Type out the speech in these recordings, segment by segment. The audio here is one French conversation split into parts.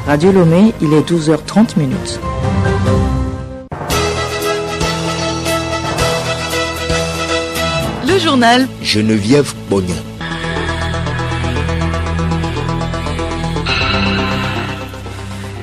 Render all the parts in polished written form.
Radio Lomé, il est 12h30 minutes. Le journal Geneviève Bognon.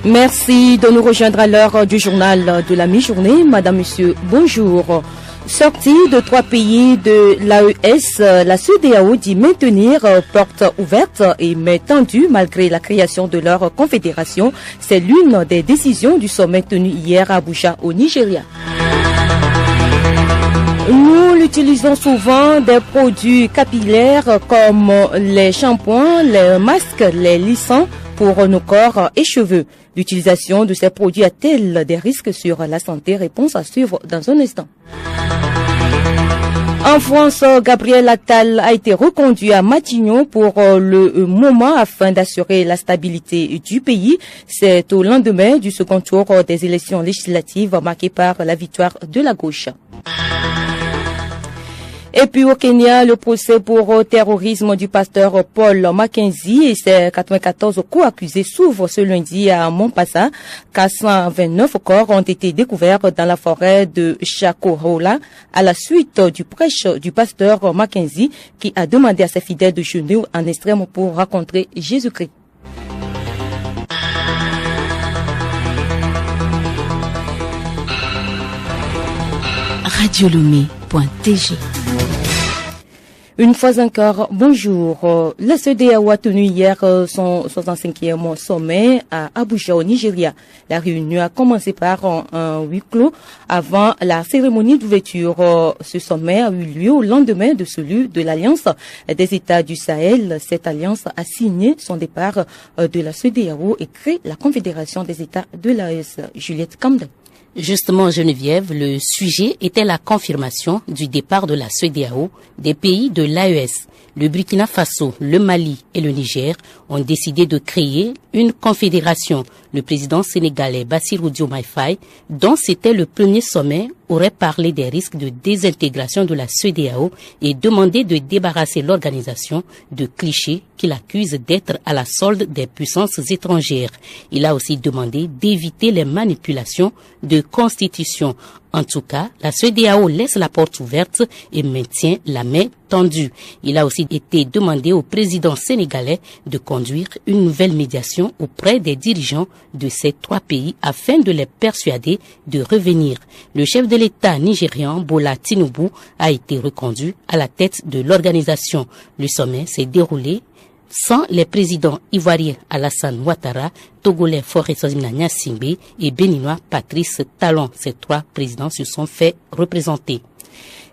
Merci de nous rejoindre à l'heure du journal de la mi-journée. Madame, Monsieur, bonjour. Sortie de 3 pays de l'AES, la CEDEAO dit maintenir porte ouverte et main tendue malgré la création de leur confédération. C'est l'une des décisions du sommet tenu hier à Abuja au Nigeria. Nous l'utilisons souvent des produits capillaires comme les shampoings, les masques, les lissants pour nos corps et cheveux. L'utilisation de ces produits a-t-elle des risques sur la santé? Réponse à suivre dans un instant. En France, Gabriel Attal a été reconduit à Matignon pour le moment afin d'assurer la stabilité du pays. C'est au lendemain du second tour des élections législatives marquées par la victoire de la gauche. Et puis au Kenya, le procès pour terrorisme du pasteur Paul Mackenzie et ses 94 co-accusés s'ouvre ce lundi à Mombasa. 429 corps ont été découverts dans la forêt de Shakahola à la suite du prêche du pasteur Mackenzie qui a demandé à ses fidèles de jeûner en extrême pour rencontrer Jésus-Christ. radiolomé.tg. Une fois encore, bonjour. La CEDEAO a tenu hier son 65e sommet à Abuja au Nigeria. La réunion a commencé par un huis clos avant la cérémonie d'ouverture. Ce sommet a eu lieu au lendemain de celui de l'Alliance des États du Sahel. Cette alliance a signé son départ de la CEDEAO et crée la Confédération des États de l'AES. Juliette Camden. Justement, Geneviève, le sujet était la confirmation du départ de la CEDEAO des pays de l'AES. Le Burkina Faso, le Mali et le Niger ont décidé de créer une confédération. Le président sénégalais Bassirou Diomaye Faye, dont c'était le premier sommet, aurait parlé des risques de désintégration de la CEDEAO et demandé de débarrasser l'organisation de clichés qu'il accuse d'être à la solde des puissances étrangères. Il a aussi demandé d'éviter les manipulations de constitution. En tout cas, la CEDEAO laisse la porte ouverte et maintient la main tendue. Il a aussi été demandé au président sénégalais de conduire une nouvelle médiation auprès des dirigeants de ces 3 pays afin de les persuader de revenir. Le chef de l'État nigérian, Bola Tinubu, a été reconduit à la tête de l'organisation. Le sommet s'est déroulé sans les présidents ivoiriens Alassane Ouattara, togolais Faure Gnassingbé et béninois Patrice Talon. Ces 3 présidents se sont fait représenter.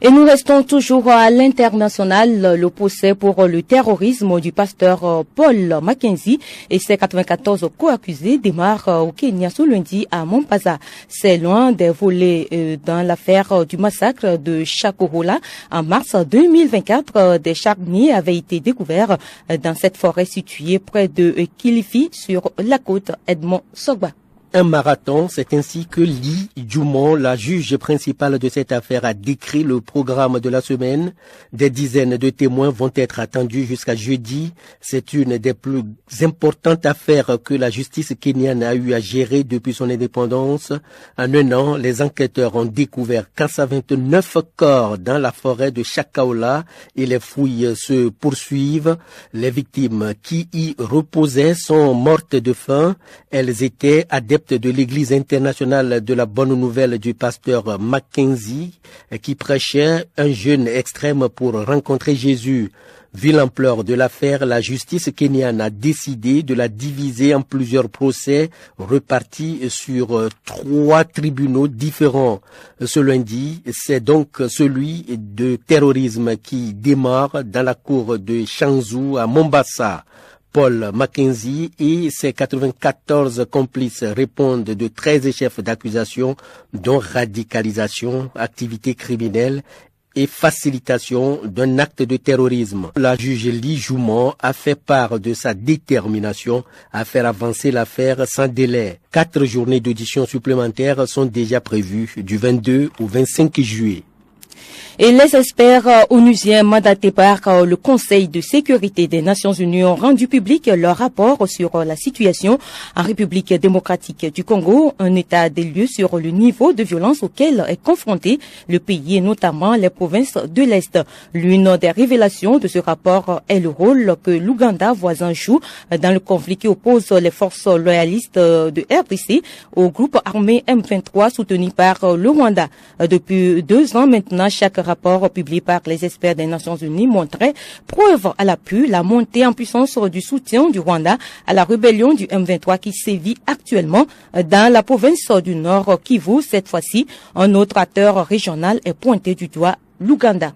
Et nous restons toujours à l'international. Le procès pour le terrorisme du pasteur Paul Mackenzie et ses 94 co-accusés démarre au Kenya ce lundi à Mombasa. C'est loin des volets dans l'affaire du massacre de Shakahola. En mars 2024, des charniers avaient été découverts dans cette forêt située près de Kilifi sur la côte Edmond Sogba. Un marathon, c'est ainsi que Lee Jumon, la juge principale de cette affaire, a décrit le programme de la semaine. Des dizaines de témoins vont être attendus jusqu'à jeudi. C'est une des plus importantes affaires que la justice kenyane a eu à gérer depuis son indépendance. En un an, les enquêteurs ont découvert 429 corps dans la forêt de Shakahola et les fouilles se poursuivent. Les victimes qui y reposaient sont mortes de faim. Elles étaient adeptes de l'Église internationale de la bonne nouvelle du pasteur Mackenzie qui prêchait un jeûne extrême pour rencontrer Jésus. Vu l'ampleur de l'affaire, la justice kenyane a décidé de la diviser en plusieurs procès repartis sur 3 tribunaux différents. Ce lundi, c'est donc celui de terrorisme qui démarre dans la cour de Shanzu à Mombasa. Paul Mackenzie et ses 94 complices répondent de 13 chefs d'accusation, dont radicalisation, activité criminelle et facilitation d'un acte de terrorisme. La juge Lee Jumon a fait part de sa détermination à faire avancer l'affaire sans délai. 4 journées d'audition supplémentaires sont déjà prévues du 22 au 25 juillet. Et les experts onusiens mandatés par le Conseil de sécurité des Nations Unies ont rendu public leur rapport sur la situation en République démocratique du Congo, un état des lieux sur le niveau de violence auquel est confronté le pays et notamment les provinces de l'Est. L'une des révélations de ce rapport est le rôle que l'Ouganda voisin joue dans le conflit qui oppose les forces loyalistes de RDC au groupe armé M23 soutenu par le Rwanda. Depuis 2 ans maintenant, chaque rapport publié par les experts des Nations Unies montrait, preuve à l'appui, la montée en puissance du soutien du Rwanda à la rébellion du M23 qui sévit actuellement dans la province du Nord Kivu. Cette fois-ci, un autre acteur régional est pointé du doigt, l'Ouganda.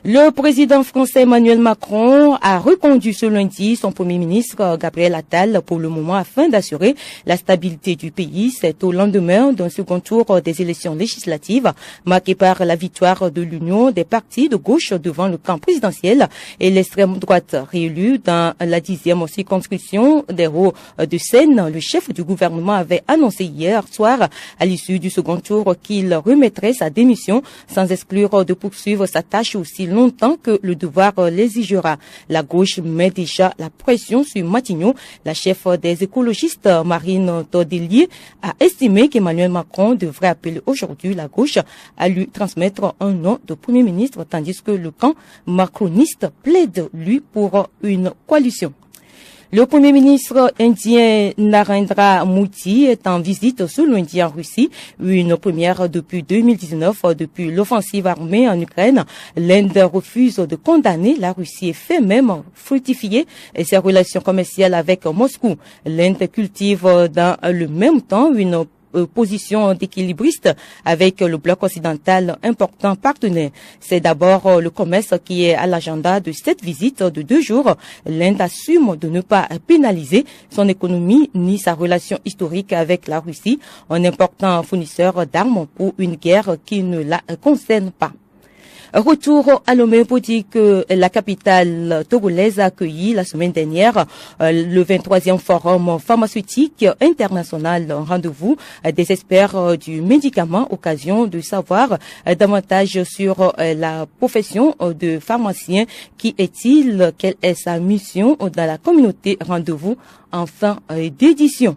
Le président français Emmanuel Macron a reconduit ce lundi son premier ministre Gabriel Attal pour le moment afin d'assurer la stabilité du pays. C'est au lendemain d'un second tour des élections législatives marqué par la victoire de l'union des partis de gauche devant le camp présidentiel et l'extrême droite réélue dans la 10e circonscription des Hauts-de-Seine. Le chef du gouvernement avait annoncé hier soir à l'issue du second tour qu'il remettrait sa démission sans exclure de poursuivre sa tâche aussi longtemps que le devoir l'exigera. La gauche met déjà la pression sur Matignon. La chef des écologistes, Marine Tordelier, a estimé qu'Emmanuel Macron devrait appeler aujourd'hui la gauche à lui transmettre un nom de Premier ministre, tandis que le camp macroniste plaide, lui, pour une coalition. Le Premier ministre indien Narendra Modi est en visite ce lundi en Russie, une première depuis 2019, depuis l'offensive armée en Ukraine. L'Inde refuse de condamner la Russie et fait même fructifier ses relations commerciales avec Moscou. L'Inde cultive dans le même temps une position d'équilibriste avec le bloc occidental, important partenaire. C'est d'abord le commerce qui est à l'agenda de cette visite de 2 jours. L'Inde assume de ne pas pénaliser son économie ni sa relation historique avec la Russie, un important fournisseur d'armes pour une guerre qui ne la concerne pas. Retour à Lomé pour dire que la capitale togolaise a accueilli la semaine dernière le 23e forum pharmaceutique international. Rendez-vous des experts du médicament, occasion de savoir davantage sur la profession de pharmacien. Qui est-il? Quelle est sa mission dans la communauté? Rendez-vous en fin d'édition.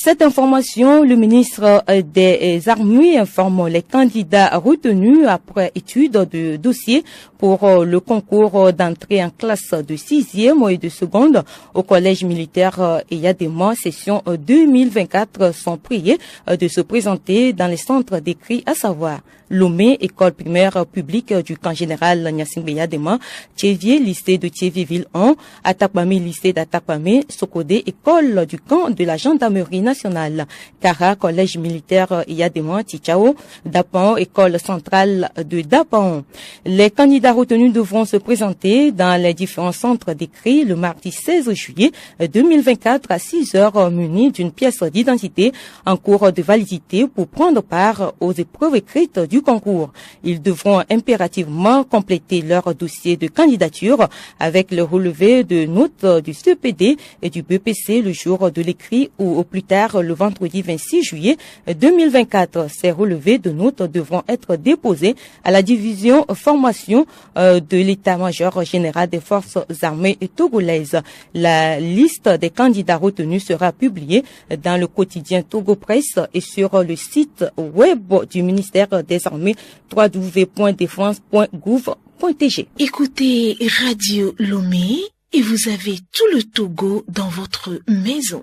Cette information, le ministre des Armées informe les candidats retenus après étude de dossier pour le concours d'entrée en classe de 6e et de seconde au collège militaire Eyadema, session 2024, sont priés de se présenter dans les centres décrits, à savoir Lomé, école primaire publique du camp général Nyasingbe Eyadema, Tchévier, lycée de Tchévier-Ville 1, Atakpamé, lycée d'Atakpamé, Sokodé, école du camp de la gendarmerie nationale, Kara, collège militaire Eyadema, Tichao, Dapan, école centrale de Dapan. Les candidats retenus devront se présenter dans les différents centres décrits le mardi 16 juillet 2024 à 6 heures munis d'une pièce d'identité en cours de validité pour prendre part aux épreuves écrites du concours. Ils devront impérativement compléter leur dossier de candidature avec le relevé de notes du CEPD et du BPC le jour de l'écrit ou au plus tard le vendredi 26 juillet 2024. Ces relevés de notes devront être déposés à la division formation de l'état-major général des forces armées togolaises. La liste des candidats retenus sera publiée dans le quotidien Togo Presse et sur le site web du ministère des Armées www.defense.gouv.tg. Écoutez Radio Lomé et vous avez tout le Togo dans votre maison.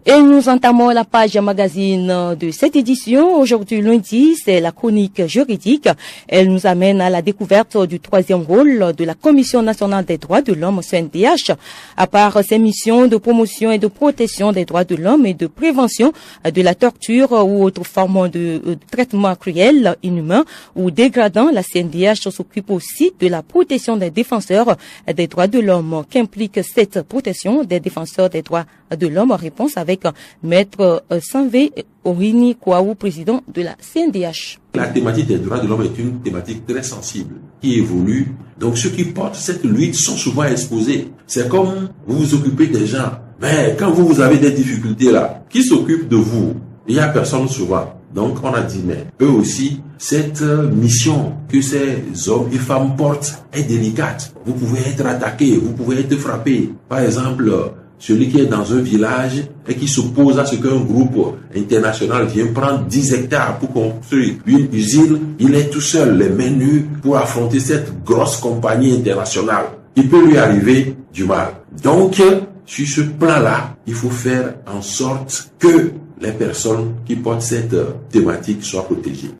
Et nous entamons la page magazine de cette édition. Aujourd'hui, lundi, c'est la chronique juridique. Elle nous amène à la découverte du 3e rôle de la Commission nationale des droits de l'homme, CNDH. À part ses missions de promotion et de protection des droits de l'homme et de prévention de la torture ou autres formes de traitement cruel, inhumain ou dégradant, la CNDH s'occupe aussi de la protection des défenseurs des droits de l'homme. Qu'implique cette protection des défenseurs des droits de l'homme? Réponse avec Maître Sanvé Orini Kouaou, président de la CNDH. La thématique des droits de l'homme est une thématique très sensible qui évolue. Donc ceux qui portent cette lutte sont souvent exposés. C'est comme vous vous occupez des gens. Mais quand vous avez des difficultés là, qui s'occupe de vous? Il n'y a personne souvent. Donc on a dit, mais eux aussi, cette mission que ces hommes et femmes portent est délicate. Vous pouvez être attaqué, vous pouvez être frappé. Par exemple, celui qui est dans un village et qui s'oppose à ce qu'un groupe international vienne prendre 10 hectares pour construire une usine, il est tout seul, les mains nues, pour affronter cette grosse compagnie internationale. Il peut lui arriver du mal. Donc, sur ce plan-là, il faut faire en sorte que les personnes qui portent cette thématique soient protégées.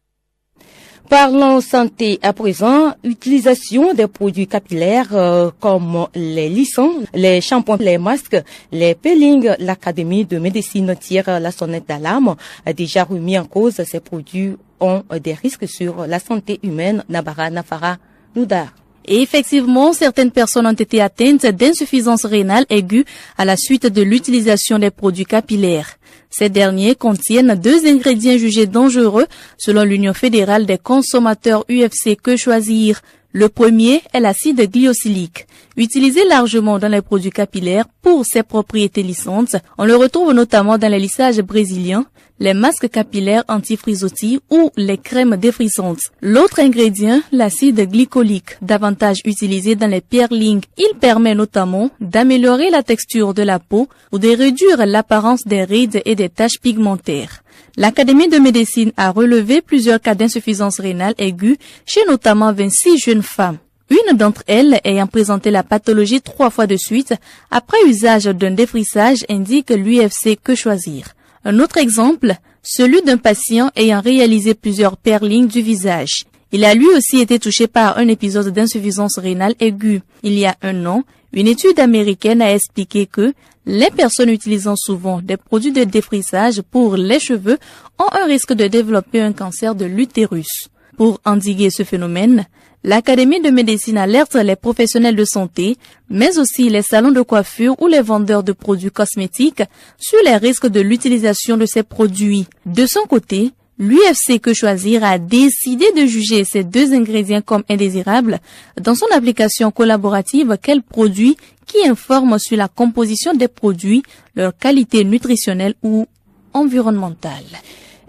Parlons santé à présent, utilisation des produits capillaires comme les lissons, les shampoings, les masques, les peelings. L'Académie de médecine tire la sonnette d'alarme. A déjà remis en cause ces produits ont des risques sur la santé humaine. Nabara Nafara Noudar. Et effectivement, certaines personnes ont été atteintes d'insuffisance rénale aiguë à la suite de l'utilisation des produits capillaires. Ces derniers contiennent 2 ingrédients jugés dangereux selon l'Union fédérale des consommateurs UFC Que Choisir. Le premier est l'acide glycosylique. Utilisé largement dans les produits capillaires pour ses propriétés lissantes, on le retrouve notamment dans les lissages brésiliens, les masques capillaires anti-frisottis ou les crèmes défrisantes. L'autre ingrédient, l'acide glycolique, davantage utilisé dans les peelings. Il permet notamment d'améliorer la texture de la peau ou de réduire l'apparence des rides et des taches pigmentaires. L'Académie de médecine a relevé plusieurs cas d'insuffisance rénale aiguë chez notamment 26 jeunes femmes. Une d'entre elles ayant présenté la pathologie 3 fois de suite après usage d'un défrisage, indique l'UFC Que Choisir. Un autre exemple, celui d'un patient ayant réalisé plusieurs peelings du visage. Il a lui aussi été touché par un épisode d'insuffisance rénale aiguë. Il y a un an, une étude américaine a expliqué que les personnes utilisant souvent des produits de défrisage pour les cheveux ont un risque de développer un cancer de l'utérus. Pour endiguer ce phénomène, l'Académie de médecine alerte les professionnels de santé, mais aussi les salons de coiffure ou les vendeurs de produits cosmétiques sur les risques de l'utilisation de ces produits. De son côté, l'UFC Que Choisir a décidé de juger ces 2 ingrédients comme indésirables dans son application collaborative qu'elle produit qui informe sur la composition des produits, leur qualité nutritionnelle ou environnementale.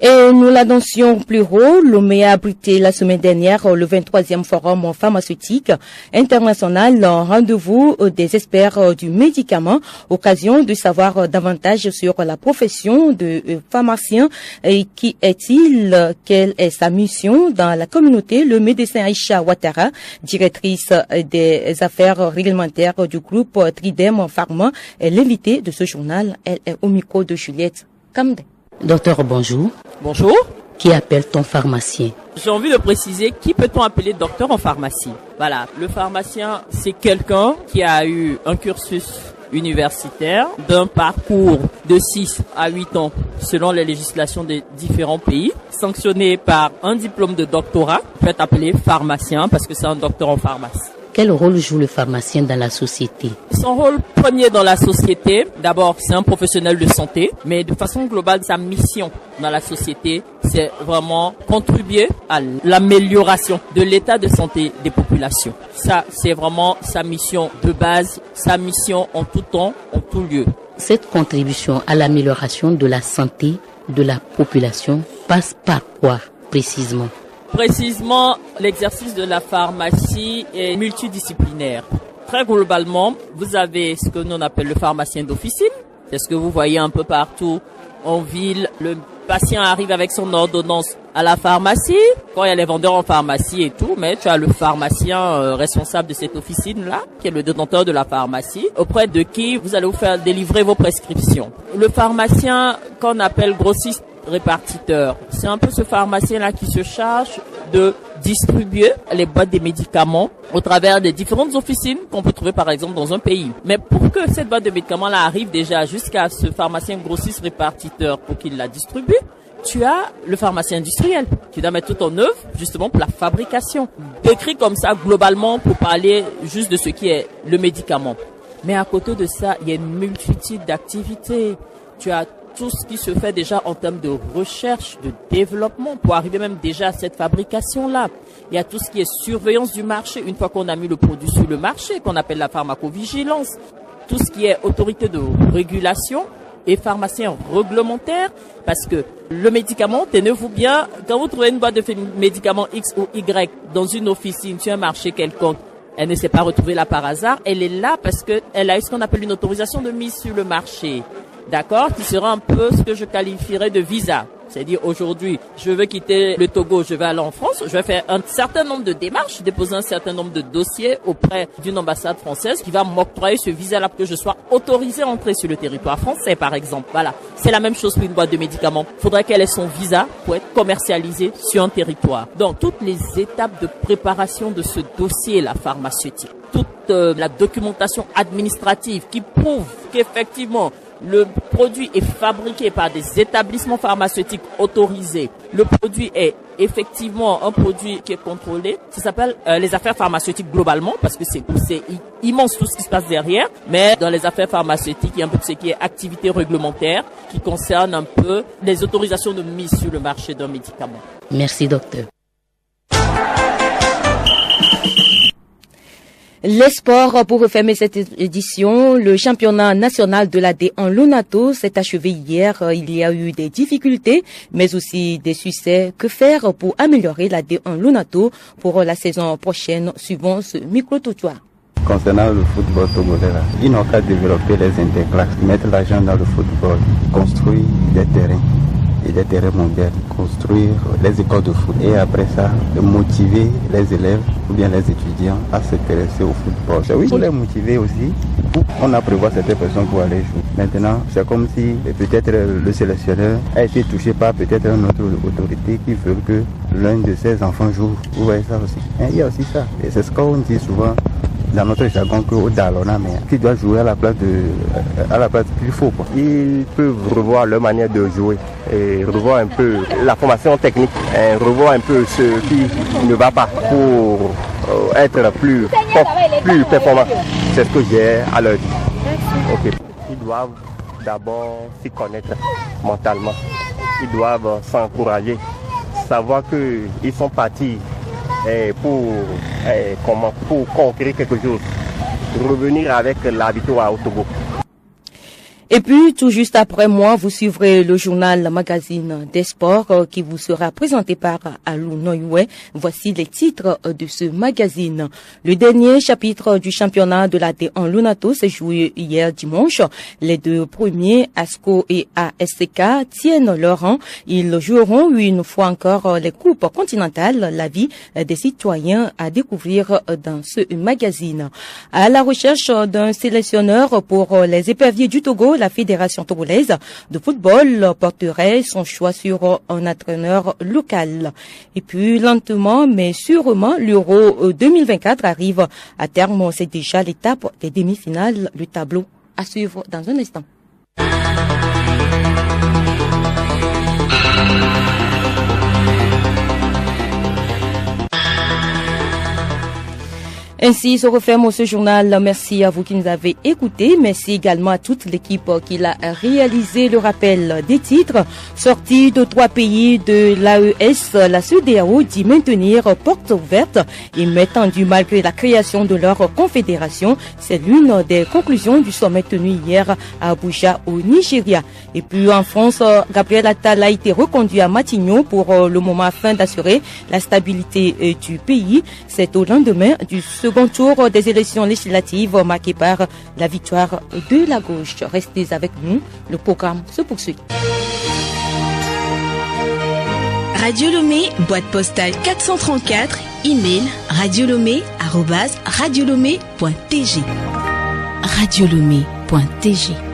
Et nous l'annoncions plus haut, Lomé a abrité la semaine dernière le 23e forum pharmaceutique international, rendez-vous des experts du médicament, occasion de savoir davantage sur la profession de pharmacien et qui est-il, quelle est sa mission dans la communauté. Le médecin Aïcha Ouattara, directrice des affaires réglementaires du groupe Tridem Pharma, est l'invitée de ce journal. Elle est au micro de Juliette Kamde. Docteur, bonjour. Bonjour. Qui appelle-t-on pharmacien? J'ai envie de préciser, qui peut-on appeler docteur en pharmacie? Voilà, le pharmacien, c'est quelqu'un qui a eu un cursus universitaire d'un parcours de 6 à 8 ans selon les législations des différents pays, sanctionné par un diplôme de doctorat. Il peut être appelé pharmacien parce que c'est un docteur en pharmacie. Quel rôle joue le pharmacien dans la société? Son rôle premier dans la société, d'abord c'est un professionnel de santé, mais de façon globale, sa mission dans la société, c'est vraiment contribuer à l'amélioration de l'état de santé des populations. Ça, c'est vraiment sa mission de base, sa mission en tout temps, en tout lieu. Cette contribution à l'amélioration de la santé de la population passe par quoi précisément? Précisément, l'exercice de la pharmacie est multidisciplinaire. Très globalement, vous avez ce que nous on appelle le pharmacien d'officine. C'est ce que vous voyez un peu partout en ville. Le patient arrive avec son ordonnance à la pharmacie. Quand il y a les vendeurs en pharmacie et tout, mais tu as le pharmacien responsable de cette officine-là, qui est le détenteur de la pharmacie, auprès de qui vous allez vous faire délivrer vos prescriptions. Le pharmacien qu'on appelle grossiste répartiteur, c'est un peu ce pharmacien-là qui se charge de distribuer les boîtes des médicaments au travers des différentes officines qu'on peut trouver par exemple dans un pays. Mais pour que cette boîte de médicaments-là arrive déjà jusqu'à ce pharmacien grossiste répartiteur pour qu'il la distribue, tu as le pharmacien industriel qui doit mettre tout en œuvre justement pour la fabrication. Décrit comme ça globalement pour parler juste de ce qui est le médicament. Mais à côté de ça, il y a une multitude d'activités. Tu as tout ce qui se fait déjà en termes de recherche, de développement pour arriver même déjà à cette fabrication-là. Il y a tout ce qui est surveillance du marché une fois qu'on a mis le produit sur le marché, qu'on appelle la pharmacovigilance. Tout ce qui est autorité de régulation et pharmaciens réglementaires, parce que le médicament, tenez-vous bien, quand vous trouvez une boîte de médicaments X ou Y dans une officine, sur un marché quelconque, elle ne s'est pas retrouvée là par hasard, elle est là parce que elle a eu ce qu'on appelle une autorisation de mise sur le marché. D'accord, qui sera un peu ce que je qualifierais de visa. C'est-à-dire aujourd'hui, je veux quitter le Togo, je vais aller en France, je vais faire un certain nombre de démarches, déposer un certain nombre de dossiers auprès d'une ambassade française qui va m'octroyer ce visa-là pour que je sois autorisé à entrer sur le territoire français, par exemple. Voilà, c'est la même chose pour une boîte de médicaments. Il faudrait qu'elle ait son visa pour être commercialisée sur un territoire. Donc, toutes les étapes de préparation de ce dossier-là pharmaceutique, toute la documentation administrative qui prouve qu'effectivement, le produit est fabriqué par des établissements pharmaceutiques autorisés. Le produit est effectivement un produit qui est contrôlé. Ça s'appelle les affaires pharmaceutiques globalement parce que c'est immense tout ce qui se passe derrière. Mais dans les affaires pharmaceutiques, il y a un peu de ce qui est activité réglementaire qui concerne un peu les autorisations de mise sur le marché d'un médicament. Merci, docteur. Les sports, pour refermer cette édition, le championnat national de la D1 Lonato s'est achevé hier. Il y a eu des difficultés, mais aussi des succès. Que faire pour améliorer la D1 Lonato pour la saison prochaine, suivant ce micro-trottoir? Concernant le football togolais, ils n'ont qu'à développer les interclasses, mettre l'argent dans le football, construire des terrains et des terrains modernes, construire les écoles de foot et après ça, motiver les élèves ou bien les étudiants à s'intéresser au football. Oui, pour les motiver aussi, on a prévu certaines personnes pour aller jouer. Maintenant, c'est comme si peut-être le sélectionneur a été touché par peut-être une autre autorité qui veut que l'un de ses enfants joue. Vous voyez ça aussi. Et il y a aussi ça. Et c'est ce qu'on dit souvent dans notre jargon qu'au Dalona, mais qui doit jouer à la place qu'il faut. Ils peuvent revoir leur manière de jouer et revoir un peu la formation technique, et revoir un peu ce qui ne va pas pour être plus performant. C'est ce que j'ai à leur dire. Okay. Ils doivent d'abord s'y connaître mentalement. Ils doivent s'encourager, savoir qu'ils sont partis pour conquérir quelque chose, revenir avec la victoire au Togo. Et puis, tout juste après moi, vous suivrez le journal magazine des sports qui vous sera présenté par Alou Noyoué. Voici les titres de ce magazine. Le dernier chapitre du championnat de la D1 Lonato s'est joué hier dimanche. Les deux premiers, ASCO et ASCK, tiennent leur rang. Ils joueront une fois encore les coupes continentales, la vie des citoyens à découvrir dans ce magazine. À la recherche d'un sélectionneur pour les éperviers du Togo, la Fédération togolaise de football porterait son choix sur un entraîneur local. Et puis, lentement mais sûrement, l'Euro 2024 arrive à terme. C'est déjà l'étape des demi-finales. Le tableau à suivre dans un instant. Ainsi se referme ce journal. Merci à vous qui nous avez écoutés. Merci également à toute l'équipe qui l'a réalisé. Le rappel des titres. Sortie de 3 pays de l'AES, la CEDEAO dit maintenir porte ouverte et met tendu malgré la création de leur confédération. C'est l'une des conclusions du sommet tenu hier à Abuja au Nigeria. Et puis en France, Gabriel Attal a été reconduit à Matignon pour le moment afin d'assurer la stabilité du pays. C'est au lendemain du second tour des élections législatives marqué par la victoire de la gauche. Restez avec nous, le programme se poursuit. Radio Lomé, boîte postale 434, email radiolomé@radiolomé.tg. Radiolomé.tg